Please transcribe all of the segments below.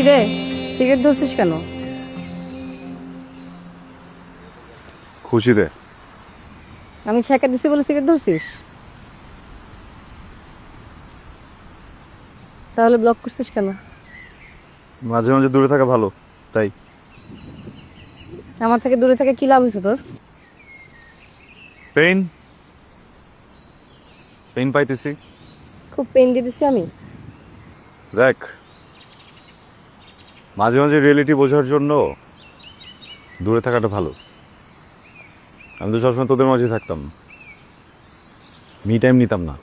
কি রে, সিগারেট ধরছিস কেন? খুশিতে। আমি ছ্যাঁকা দিছি বলে সিগারেট ধরছিস? তাহলে ব্লক করছিস কেন? মাঝে মাঝে দূরে থাকা ভালো, তাই। আমার থেকে দূরে থেকে কি লাভ হয়েছে তোর? পেইন পেইন পাইতেছি। খুব পেন দিতেছি আমি? দেখ, মাঝে মাঝে রিয়েলিটি বোঝার জন্য দূরে থাকাটা ভালো। আমি তো সবসময় তোদের মাঝে থাকতাম, মি টাইম নিতাম না।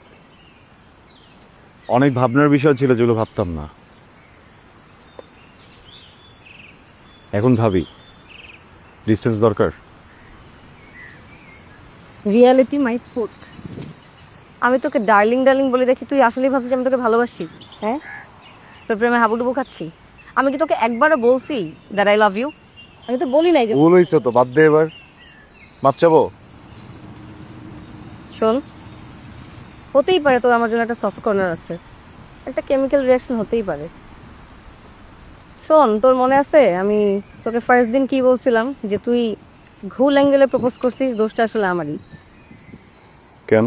অনেক ভাবনার বিষয় ছিল যেগুলো ভাবতাম না, এখন ভাবি। ডিস্টেন্স দরকার। Reality my food. আমি তোকে ডার্লিং ডার্লিং বলে দেখি, তুই আসলেই ভাবছিস আমি তোকে ভালোবাসি? হ্যাঁ, তোর প্রেমে হাবুডুবু খাচ্ছি? আমি কি তোকে একবারও বলছি দ্যাট আই লাভ ইউ? আমি তো বলি নাই যে। ভুল হয়েছে তো, বাদ দে এবার। মাপ চাবো? শোন, হতেই পারে তোর আমার জন্য একটা সফট কর্নার আছে, একটা কেমিক্যাল রিয়াকশন হতেই পারে। শোন, তোর মনে আছে আমি তোকে ফার্স্ট দিন কি বলছিলাম, যে তুই ভুল অ্যাঙ্গেলে প্রপোজ করছিস, দোষটা আসলে আমারই। কেন?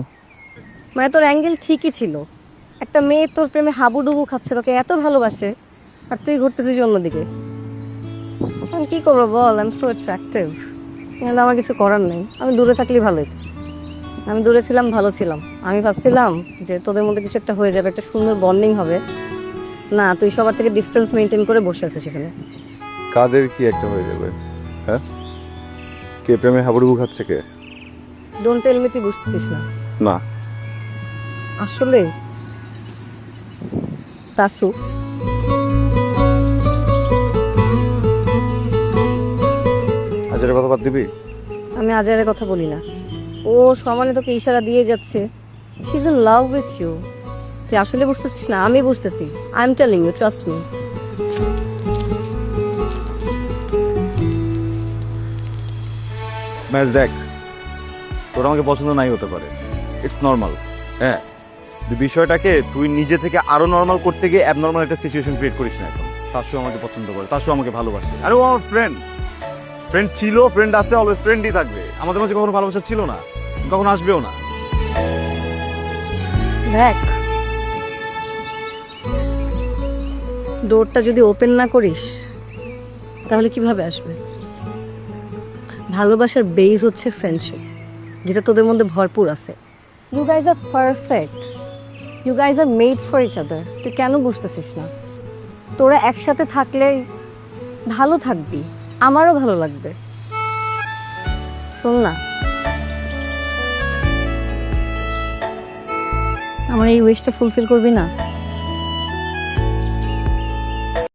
মানে তোর অ্যাঙ্গেল ঠিকই ছিল, একটা মেয়ে তোর প্রেমে হাবুডুবু খাচ্ছে, তোকে এত ভালোবাসে, আর তুই ঘুরতেছিস অন্যদিকে। আমি কি করবো বল, আই এম সো অ্যাট্রাকটিভ, কিন্তু আমার কিছু করার নেই। আমি দূরে থাকলেই ভালো হতো। আমি দূরে ছিলাম, ভালো ছিলাম। আমি ভাবছিলাম যে তোদের মধ্যে কিছু একটা হয়ে যাবে, একটা সুন্দর বন্ডিং হবে। না, তুই সবার থেকে ডিস্টেন্স মেনটেন করে বসে আছিস সেখানে। কাদের কি একটা হয়ে যাবে? হ্যাঁ, কে প্রেমে হাবুডুবু খাচ্ছে কে? ডোন্ট টেল মি তুই বুঝতেছিস না। না। আসলে তাসু, আজের কথা বাদ দিবি? আমি আজারের কথা বলি না। ও সমানে তোকে ইশারা দিয়ে যাচ্ছে, she is in love with you. তুই আসলে বুঝতেছিস না, আমি বুঝতেছি। I am telling you, trust me. Match দেখ, তোর আমাকে পছন্দ নাই হতে পারে, ইটস নর্মাল। হ্যাঁ, বিষয়টাকে তুই নিজে থেকে আরো নর্মাল করতে গিয়ে অ্যাবনর্মাল একটা সিচুয়েশন ক্রিয়েট করিস না। এখন তাসু আমাকে পছন্দ করে, তাসু আমাকে ভালোবাসে, আরে ও আমার ফ্রেন্ড। ফ্রেন্ড ছিল, ফ্রেন্ড আছে, অলওয়েজ ফ্রেন্ডই থাকবে। আমাদের মাঝে কখনো ভালোবাসা ছিল না, কখনো আসবেও না। দেখ, ডোরটা যদি ওপেন না করিস তাহলে কিভাবে আসবে? ভালোবাসার বেস হচ্ছে ফ্রেন্ডশিপ, যেটা তোদের মধ্যে ভরপুর আছে। You guys are perfect, you guys are made for each other. তুই কেন বুঝতেছিস না? তোরা একসাথে থাকলে ভালো থাকবি, আমারও ভালো লাগবে। শোন না, আমার এই উইশটা ফুলফিল করবি না?